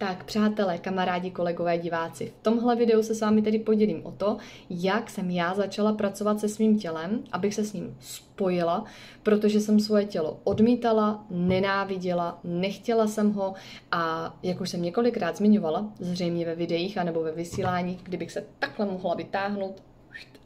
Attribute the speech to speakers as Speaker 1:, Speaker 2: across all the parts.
Speaker 1: Tak přátelé, kamarádi, kolegové, diváci, v tomhle videu se s vámi tedy podělím o to, jak jsem já začala pracovat se svým tělem, abych se s ním spojila, protože jsem svoje tělo odmítala, nenáviděla, nechtěla jsem ho a jak už jsem několikrát zmiňovala, zřejmě ve videích anebo ve vysíláních, kdybych se takhle mohla vytáhnout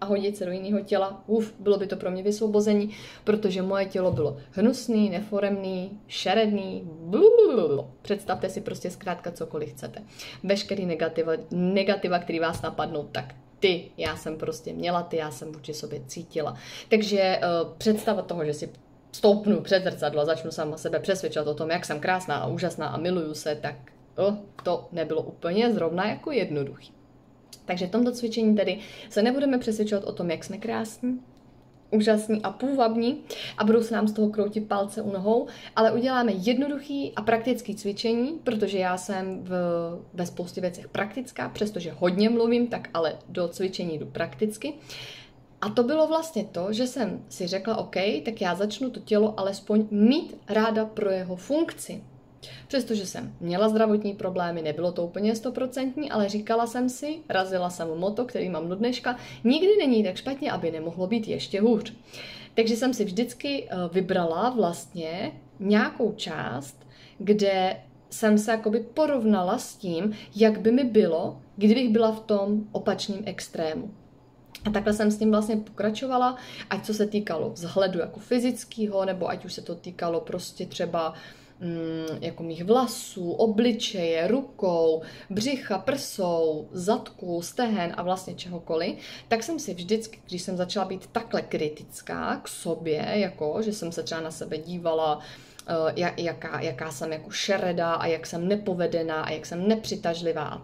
Speaker 1: a hodit se do jiného těla, bylo by to pro mě vysvobození, protože moje tělo bylo hnusný, neforemný, šeredný, představte si prostě zkrátka cokoliv chcete. Veškerý negativa, který vás napadnou, tak já jsem prostě měla, já jsem vůči sobě cítila. Takže představa toho, že si stoupnu před zrcadlo a začnu sama sebe přesvědčovat o tom, jak jsem krásná a úžasná a miluju se, tak to nebylo úplně zrovna jako jednoduchý. Takže v tomto cvičení tedy se nebudeme přesvědčovat o tom, jak jsme krásní, úžasní a půvabní a budou se nám z toho kroutit palce u nohou, ale uděláme jednoduchý a praktický cvičení, protože já jsem ve spoustě věcech praktická, přestože hodně mluvím, tak ale do cvičení jdu prakticky. A to bylo vlastně to, že jsem si řekla, OK, tak já začnu to tělo alespoň mít ráda pro jeho funkci. Přestože jsem měla zdravotní problémy, nebylo to úplně 100%, ale říkala jsem si, razila jsem moto, který mám do dneška, nikdy není tak špatně, aby nemohlo být ještě hůř. Takže jsem si vždycky vybrala vlastně nějakou část, kde jsem se jakoby porovnala s tím, jak by mi bylo, kdybych byla v tom opačném extrému. A takhle jsem s tím vlastně pokračovala, ať co se týkalo vzhledu jako fyzického, nebo ať už se to týkalo prostě třeba jako mých vlasů, obličeje, rukou, břicha, prsou, zadku, stehen a vlastně čehokoliv, tak jsem si vždycky, když jsem začala být takhle kritická k sobě, jako že jsem se třeba na sebe dívala, jaká jsem jako šeredá a jak jsem nepovedená a jak jsem nepřitažlivá a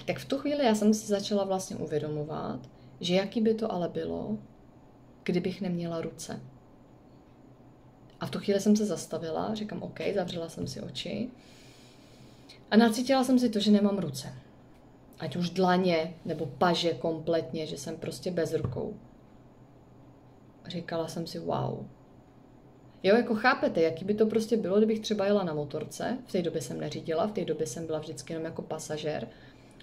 Speaker 1: tak v tu chvíli já jsem si začala vlastně uvědomovat, že jaký by to ale bylo, kdybych neměla ruce. A v tu chvíli jsem se zastavila, říkám OK, zavřela jsem si oči a nacítila jsem si to, že nemám ruce. Ať už dlaně nebo paže kompletně, že jsem prostě bez rukou. A říkala jsem si wow. Jo, jako chápete, jaký by to prostě bylo, kdybych třeba jela na motorce, v té době jsem neřídila, v té době jsem byla vždycky jenom jako pasažér,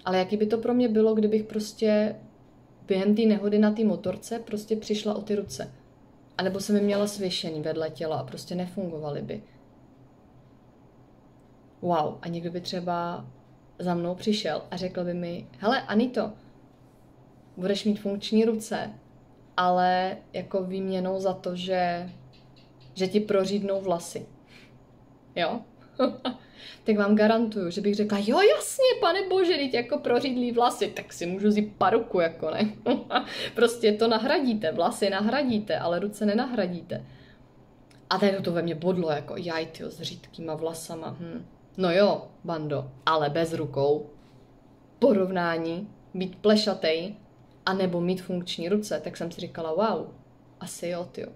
Speaker 1: ale jaký by to pro mě bylo, kdybych prostě během té nehody na té motorce prostě přišla o ty ruce. A nebo jsem mi měla svěšený vedle těla a prostě nefungovaly by. Wow, a někdo by třeba za mnou přišel a řekl by mi, hele Anito, budeš mít funkční ruce, ale jako výměnou za to, že ti prořídnou vlasy. Jo? Tak vám garantuju, že bych řekla, jo jasně, pane bože, teď jako prořídlý vlasy, tak si můžu vzít paruku, jako ne. Prostě to nahradíte, vlasy nahradíte, ale ruce nenahradíte. A tady to ve mně bodlo, jako jaj, tyjo, s řídkýma vlasama. No jo, bando, ale bez rukou. Porovnání, být plešatej, anebo mít funkční ruce, tak jsem si říkala, wow, asi jo, tyjo.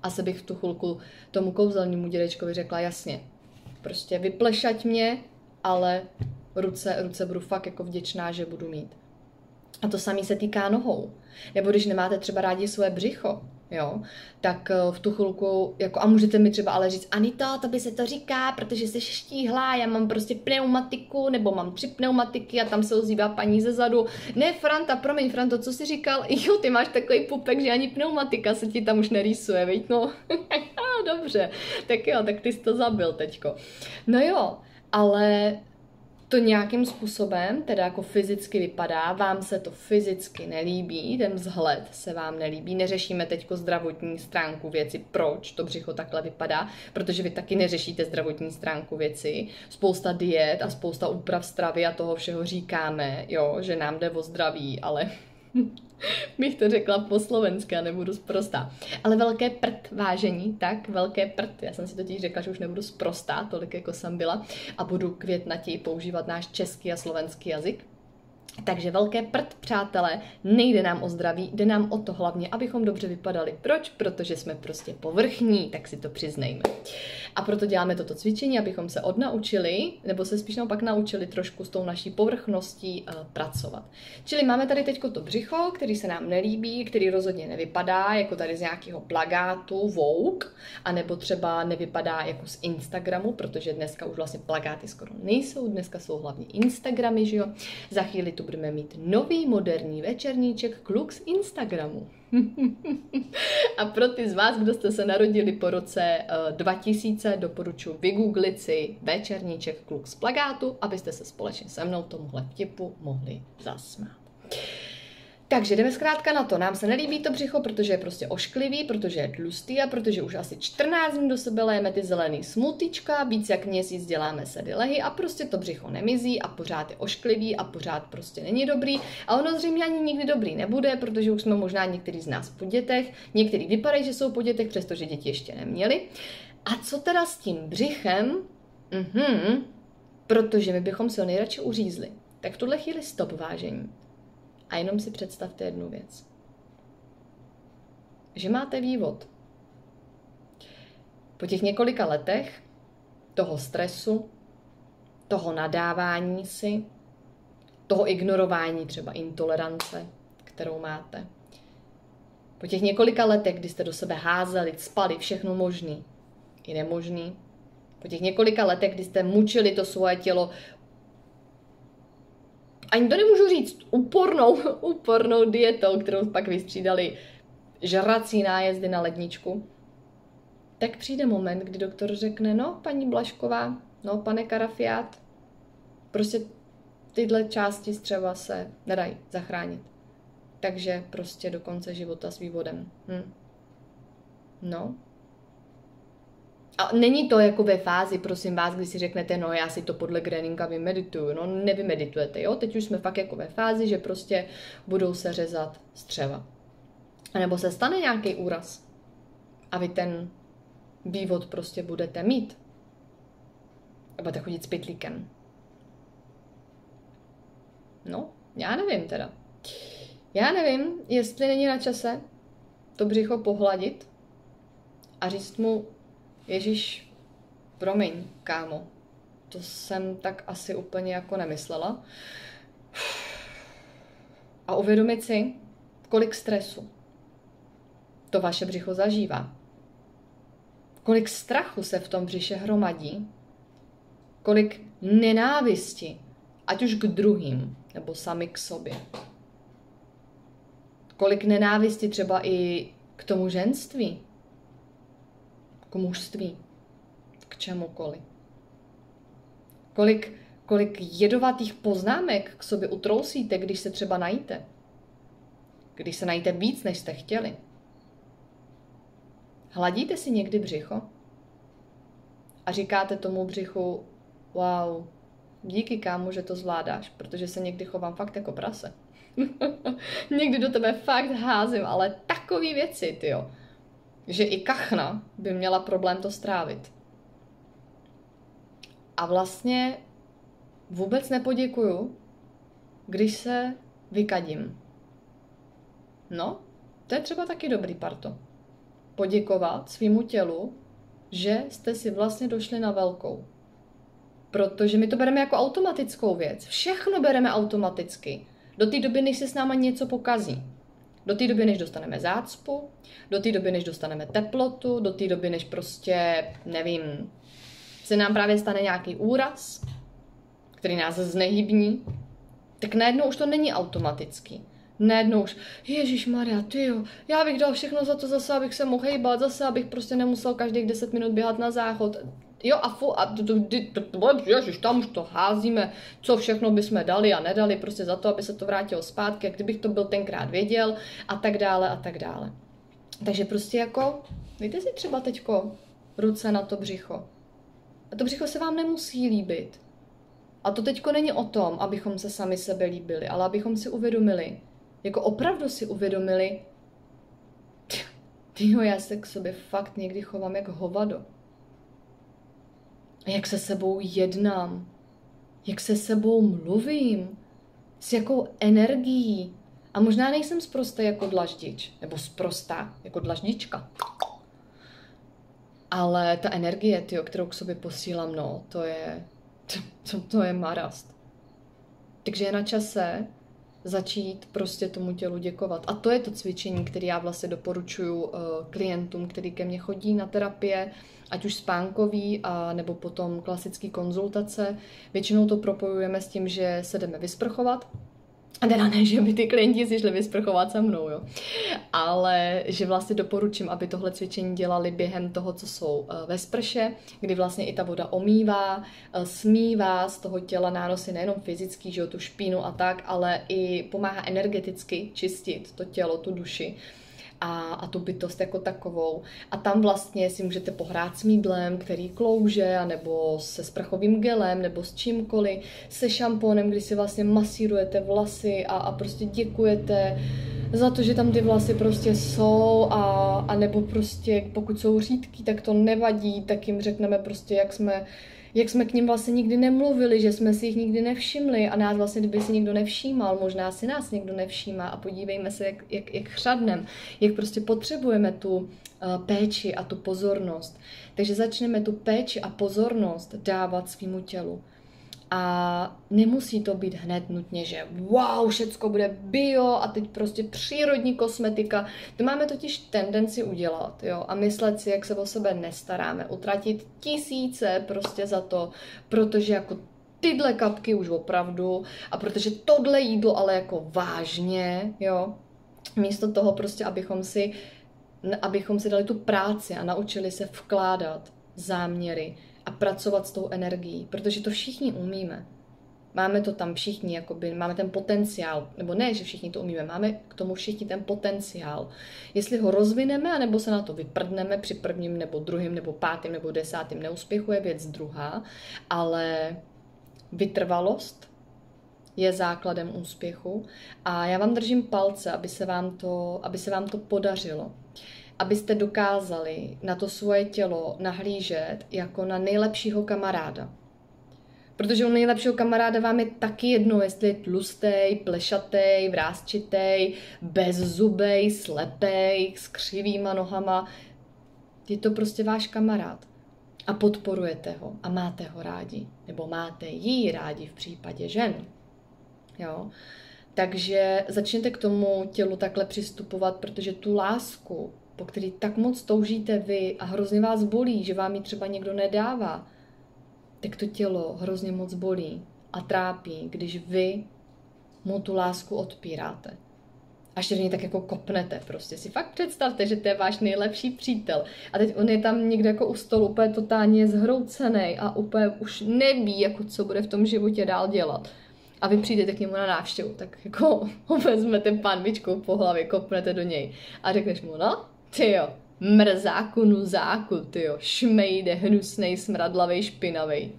Speaker 1: Asi bych v tu chvilku tomu kouzelnímu dědečkovi řekla, jasně, prostě vyplešať mě, ale ruce budu fakt jako vděčná, že budu mít. A to samé se týká nohou. Nebo když nemáte třeba rádi svoje břicho, jo, tak v tu chvilku, jako, a můžete mi třeba ale říct, Anito, to by se to říká, protože jsi štíhlá, já mám prostě pneumatiku, nebo mám 3 pneumatiky a tam se ozývá paní ze zadu. Ne, Franta, promiň, Franto, co jsi říkal? Jo, ty máš takový pupek, že ani pneumatika se ti tam už nerýsuje, veď no. Dobře, tak jo, tak ty jsi to zabil teďko. No jo, ale to nějakým způsobem, teda jako fyzicky vypadá, vám se to fyzicky nelíbí, ten vzhled se vám nelíbí, neřešíme teďko zdravotní stránku věci, proč to břicho takhle vypadá, protože vy taky neřešíte zdravotní stránku věci, spousta diet a spousta úprav stravy a toho všeho říkáme, jo, že nám jde o zdraví, ale bych to řekla po slovensky a nebudu sprostá. Ale velké prd, vážení, tak velké prd. Já jsem si totiž řekla, že už nebudu sprostá, tolik jako jsem byla a budu květnatěji používat náš český a slovenský jazyk. Takže velké prd, přátelé, nejde nám o zdraví, jde nám o to hlavně, abychom dobře vypadali. Proč? Protože jsme prostě povrchní, tak si to přiznejme. A proto děláme toto cvičení, abychom se odnaučili, nebo se spíš naopak naučili trošku s tou naší povrchností pracovat. Čili máme tady teďko to břicho, který se nám nelíbí, který rozhodně nevypadá jako tady z nějakého plagátu Vogue, anebo třeba nevypadá jako z Instagramu, protože dneska už vlastně plagáty skoro nejsou, dneska jsou hlavně Instagramy, že jo. Za chvíli tu budeme mít nový moderní večerníček kluk z Instagramu. A pro ty z vás, kdo jste se narodili po roce 2000, doporučuji vygooglit si večerníček kluk z plagátu, abyste se společně se mnou tomuhle vtipu mohli zasmát. Takže jdeme zkrátka na to. Nám se nelíbí to břicho, protože je prostě ošklivý, protože je tlustý a protože už asi 14 dní do sebe léme ty zelený smutíčka, víc jak měsíc děláme sedy lehy a prostě to břicho nemizí a pořád je ošklivý a pořád prostě není dobrý. A ono zřejmě ani nikdy dobrý nebude, protože už jsme možná některý z nás po dětech, některý vypadají, že jsou po dětech, přestože děti ještě neměli. A co teda s tím břichem? Protože my bychom se ho nejradši uřízli. Tak v tuhle chvíli stop vážení. A jenom si představte jednu věc. Že máte vývod. Po těch několika letech toho stresu, toho nadávání si, toho ignorování třeba intolerance, kterou máte. Po těch několika letech, kdy jste do sebe házeli, cpali všechno možný i nemožný. Po těch několika letech, kdy jste mučili to svoje tělo, ani to nemůžu říct, úpornou dietou, kterou pak vystřídali žrací nájezdy na ledničku, tak přijde moment, kdy doktor řekne, no, paní Blažková, no, pane Karafiát, prostě tyhle části střeva se nedají zachránit. Takže prostě do konce života s vývodem. No. A není to jako ve fázi, prosím vás, kdy si řeknete, no já si to podle Groeninga vymedituju. No nevymeditujete, jo? Teď už jsme fakt jako ve fázi, že prostě budou se řezat střeva. A nebo se stane nějaký úraz. A vy ten vývod prostě budete mít. A budete chodit s pytlíkem. No, já nevím teda. Já nevím, jestli není na čase to břicho pohladit a říct mu, Ježíš, promiň, kámo, to jsem tak asi úplně jako nemyslela. A uvědomit si, kolik stresu to vaše břicho zažívá. Kolik strachu se v tom břiše hromadí. Kolik nenávisti, ať už k druhým, nebo sami k sobě. Kolik nenávisti třeba i k tomu ženství. K mužství, k čemukoliv. Kolik jedovatých poznámek k sobě utrousíte, když se třeba najíte. Když se najíte víc, než jste chtěli. Hladíte si někdy břicho a říkáte tomu břichu, wow, díky kámo, že to zvládáš, protože se někdy chovám fakt jako prase. Někdy do tebe fakt házím, ale takový věci, tyjo. Že i kachna by měla problém to strávit. A vlastně vůbec nepoděkuju, když se vykadím. No, to je třeba taky dobrý parto. Poděkovat svýmu tělu, že jste si vlastně došli na velkou. Protože my to bereme jako automatickou věc. Všechno bereme automaticky. Do té doby, než se s náma něco pokazí. Do té doby, než dostaneme zácpu, do té doby, než dostaneme teplotu, do té doby, než prostě, nevím, se nám právě stane nějaký úraz, který nás znehybní, tak najednou už to není automatický. Najednou už, ježišmarja, tyjo, já bych dal všechno za to zase, abych se mohl hejbat, zase, abych prostě nemusel každých 10 minut běhat na záchod. Jo ježiš, tam už to házíme, co všechno bychom dali a nedali, prostě za to, aby se to vrátilo zpátky, jak kdybych to byl tenkrát věděl a tak dále a tak dále. Takže prostě jako, dejte si třeba teďko ruce na to břicho. A to břicho se vám nemusí líbit. A to teďko není o tom, abychom se sami sebe líbili, ale abychom si uvědomili, jako opravdu si uvědomili, tyjo, já se k sobě fakt někdy chovám jak hovado. Jak se sebou jednám, jak se sebou mluvím, s jakou energií. A možná nejsem sprostý jako dlaždič, nebo sprostá jako dlaždička. Ale ta energie, tyjo, kterou k sobě posílám, no, to je marast. Takže je na čase začít prostě tomu tělu děkovat. A to je to cvičení, které já vlastně doporučuji klientům, který ke mně chodí na terapie, ať už spánkový, a nebo potom klasický konzultace. Většinou to propojujeme s tím, že se jdeme vysprchovat. A teda ne, že by ty klienti si šli vysprchovat se mnou, jo. Ale že vlastně doporučím, aby tohle cvičení dělali během toho, co jsou ve sprše, kdy vlastně i ta voda omývá, smívá z toho těla nánosy nejenom fyzický, že jo, tu špínu a tak, ale i pomáhá energeticky čistit to tělo, tu duši. A tu bytost jako takovou. A tam vlastně si můžete pohrát s mýdlem, který klouže, nebo se sprchovým gelem, nebo s čímkoliv, se šampónem, kdy si vlastně masírujete vlasy a prostě děkujete za to, že tam ty vlasy prostě jsou, a nebo prostě pokud jsou řídký, tak to nevadí, tak jim řekneme prostě, jak jsme k ním vlastně nikdy nemluvili, že jsme si jich nikdy nevšimli, a nás vlastně, kdyby si někdo nevšímal, možná si nás někdo nevšímá, a podívejme se, jak chřadnem, jak prostě potřebujeme tu péči a tu pozornost. Takže začneme tu péči a pozornost dávat svýmu tělu. A nemusí to být hned nutně, že wow, všecko bude bio a teď prostě přírodní kosmetika. To máme totiž tendenci udělat, jo, a myslet si, jak se o sebe nestaráme, utratit tisíce prostě za to, protože jako tyhle kapky už opravdu, a protože tohle jídlo ale jako vážně, jo, místo toho prostě, abychom si dali tu práci a naučili se vkládat záměry a pracovat s tou energií, protože to všichni umíme. Máme to tam všichni, jakoby, máme ten potenciál, nebo ne, že všichni to umíme, máme k tomu všichni ten potenciál. Jestli ho rozvineme, anebo se na to vyprdneme při prvním, nebo druhým, nebo pátým, nebo desátým neúspěchu, je věc druhá, ale vytrvalost je základem úspěchu, a já vám držím palce, aby se vám to podařilo. Abyste dokázali na to svoje tělo nahlížet jako na nejlepšího kamaráda. Protože u nejlepšího kamaráda vám je taky jedno, jestli je tlustej, plešatej, vrásčitej, bezzubej, slepej, s křivýma nohama. Je to prostě váš kamarád. A podporujete ho a máte ho rádi. Nebo máte jí rádi v případě žen. Jo? Takže začněte k tomu tělu takhle přistupovat, protože tu lásku, po který tak moc toužíte vy a hrozně vás bolí, že vám ji třeba někdo nedává, tak to tělo hrozně moc bolí a trápí, když vy mu tu lásku odpíráte. Až do něj tak jako kopnete prostě. Si fakt představte, že to je váš nejlepší přítel. A teď on je tam někde jako u stolu úplně totálně zhroucený a úplně už neví, jako co bude v tom životě dál dělat. A vy přijdete k němu na návštěvu, tak jako ho vezmete pánvičkou po hlavě, kopnete do něj a řekneš mu, no, tyjo, mrzáku, nuzáku, tyjo, šmejde, hnusnej, smradlavej, špinavej.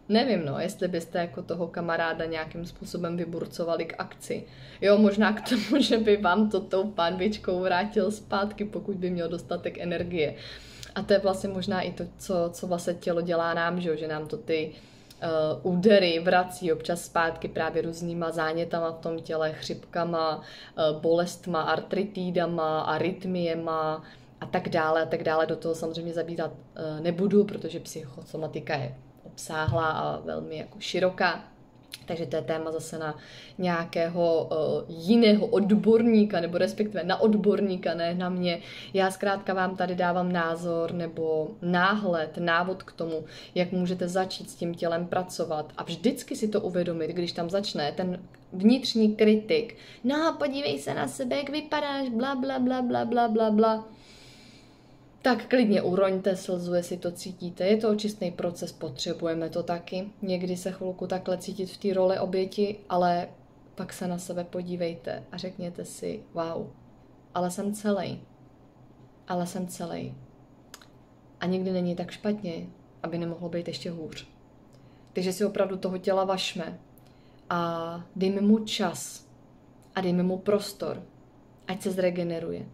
Speaker 1: Nevím, no, jestli byste jako toho kamaráda nějakým způsobem vyburcovali k akci. Jo, možná k tomu, že by vám to tou pánvičkou vrátil zpátky, pokud by měl dostatek energie. A to je vlastně možná i to, co vlastně tělo dělá nám, že nám to ty údery vrací občas zpátky právě různýma zánětama v tom těle, chřipkama, bolestma, artritídama, arytmiema a tak dále. Do toho samozřejmě zabírat nebudu, protože psychosomatika je obsáhlá a velmi jako široká. Takže to je téma zase na nějakého jiného odborníka, nebo respektive na odborníka, ne na mě. Já zkrátka vám tady dávám názor nebo náhled, návod k tomu, jak můžete začít s tím tělem pracovat a vždycky si to uvědomit, když tam začne ten vnitřní kritik. No, podívej se na sebe, jak vypadáš, bla, bla, bla, bla, bla, bla, bla. Tak klidně uroňte slzu, jestli to cítíte. Je to očistný proces, potřebujeme to taky. Někdy se chvilku takhle cítit v té roli oběti, ale pak se na sebe podívejte a řekněte si, wow, ale jsem celej. Ale jsem celej. A nikdy není tak špatně, aby nemohlo být ještě hůř. Takže si opravdu toho těla vašme a dejme mu čas a dejme mu prostor, ať se zregeneruje.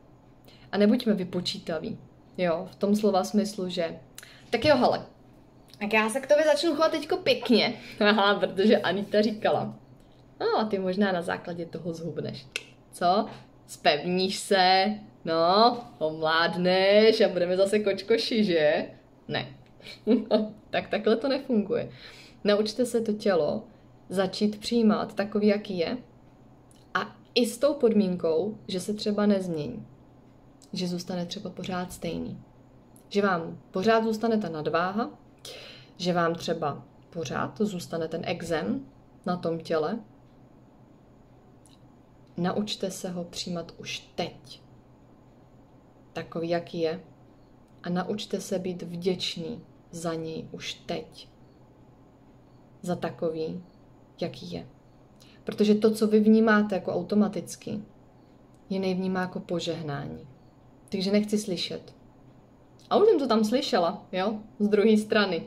Speaker 1: A nebuďme vypočítaví. Jo, v tom slova smyslu, že tak jo, hele, tak já se k tobě začnu chovat teďko pěkně. Aha, protože Anita říkala. No a ty možná na základě toho zhubneš. Co? Spevníš se, no, omládneš a budeme zase kočkoši, že? Ne. Tak takhle to nefunguje. Naučte se to tělo začít přijímat takový, jaký je, a i s tou podmínkou, že se třeba nezmění. Že zůstane třeba pořád stejný. Že vám pořád zůstane ta nadváha, že vám třeba pořád zůstane ten ekzém na tom těle. Naučte se ho přijímat už teď. Takový, jaký je. A naučte se být vděční za něj už teď. Za takový, jaký je. Protože to, co vy vnímáte jako automaticky, jiný vnímá jako požehnání. Takže nechci slyšet. A už jsem to tam slyšela, jo? Z druhé strany.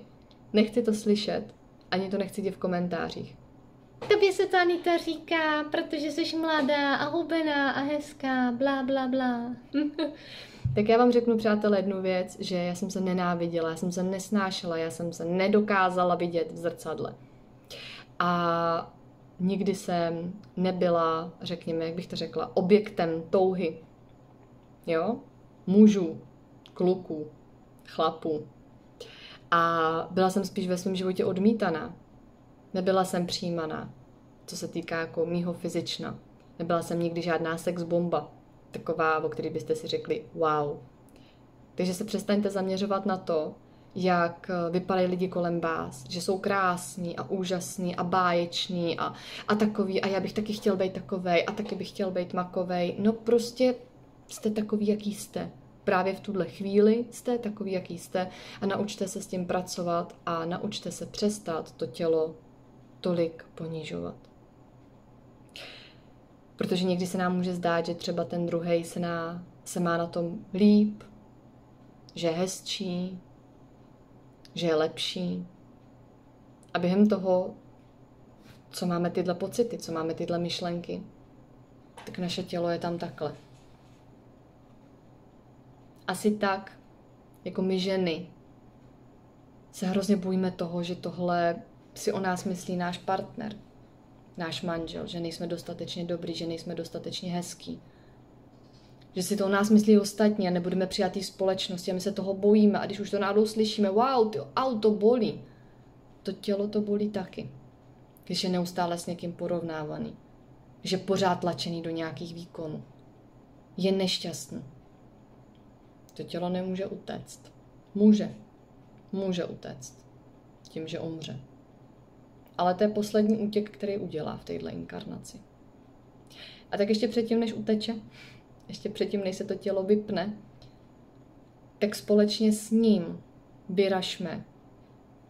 Speaker 1: Nechci to slyšet, ani to nechci v komentářích.
Speaker 2: Tobě se to Anita říká, protože jsi mladá a hubená a hezká, blá, blá, blá.
Speaker 1: Tak já vám řeknu, přátelé, jednu věc, že já jsem se nenáviděla, já jsem se nesnášela, já jsem se nedokázala vidět v zrcadle. A nikdy jsem nebyla, řekněme, jak bych to řekla, objektem touhy. Jo? Mužů, kluků, chlapů. A byla jsem spíš ve svém životě odmítaná. Nebyla jsem přijímaná, co se týká jako mýho fyzična. Nebyla jsem nikdy žádná sex bomba. Taková, o který byste si řekli wow. Takže se přestaňte zaměřovat na to, jak vypadají lidi kolem vás, že jsou krásní a úžasní a báječní a takový a já bych taky chtěl být takovej a taky bych chtěl být makovej. No prostě jste takový, jaký jste. Právě v tuhle chvíli jste takový, jaký jste a naučte se s tím pracovat a naučte se přestat to tělo tolik ponižovat. Protože někdy se nám může zdát, že třeba ten druhej se má na tom líp, že je hezčí, že je lepší. A během toho, co máme tyhle pocity, co máme tyhle myšlenky, tak naše tělo je tam takhle. Asi tak, jako my ženy, se hrozně bojíme toho, že tohle si o nás myslí náš partner, náš manžel, že nejsme dostatečně dobrý, že nejsme dostatečně hezký. Že si to o nás myslí ostatní a nebudeme přijatý společnosti a my se toho bojíme. A když už to náhodou slyšíme, wow, to auto bolí. To tělo to bolí taky. Když je neustále s někým porovnávaný. Když je pořád tlačený do nějakých výkonů. Je nešťastný. To tělo nemůže utéct. Může utéct. Tím, že umře. Ale to je poslední útěk, který udělá v této inkarnaci. A tak ještě předtím, než uteče, ještě předtím, než se to tělo vypne, tak společně s ním vyražme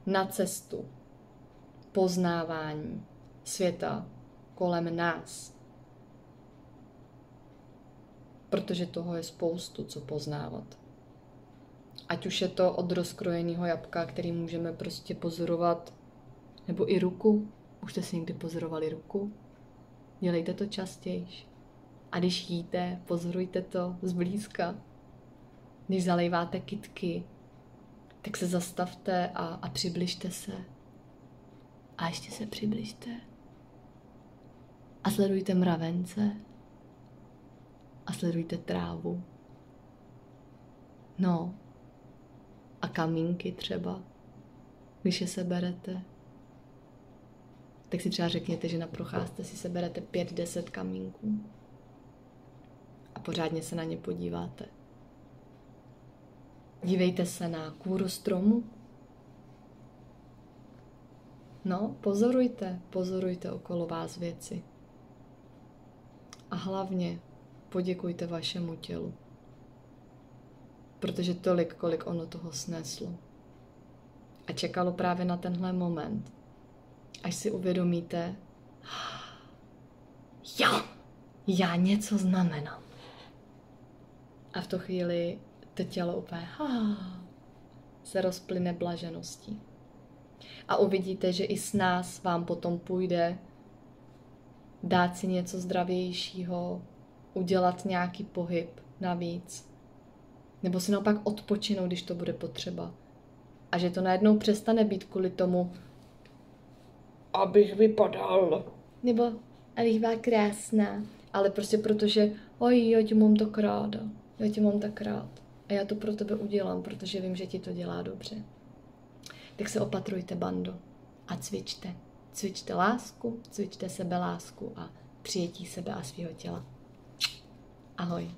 Speaker 1: na cestu poznávání světa kolem nás. Protože toho je spoustu, co poznávat. Ať už je to od rozkrojeného jabka, který můžeme prostě pozorovat, nebo i ruku. Už jste si někdy pozorovali ruku? Dělejte to častěji. A když jíte, pozorujte to zblízka. Když zalejváte kytky, tak se zastavte a přibližte se. A ještě se přibližte. A sledujte mravence. A sledujte trávu. No. A kamínky třeba. Když je seberete, tak si třeba řekněte, že na procházce si seberete 5-10 kamínků. A pořádně se na ně podíváte. Dívejte se na kůru stromu. No, pozorujte okolo vás věci. A hlavně poděkujte vašemu tělu. Protože tolik, kolik ono toho sneslo. A čekalo právě na tenhle moment. Až si uvědomíte, já něco znamenám. A v tu chvíli to tělo úplně se rozplyne blažeností. A uvidíte, že i s nás vám potom půjde dát si něco zdravějšího, udělat nějaký pohyb navíc. Nebo si naopak odpočinout, když to bude potřeba. A že to najednou přestane být kvůli tomu, abych vypadal. Nebo
Speaker 2: abych byla krásná.
Speaker 1: Ale prostě protože, oj, já tě mám tak ráda, já tě mám tak rád. A já to pro tebe udělám, protože vím, že ti to dělá dobře. Tak se opatrujte, bando. A cvičte. Cvičte lásku, cvičte sebelásku a přijetí sebe a svého těla. Ahoj.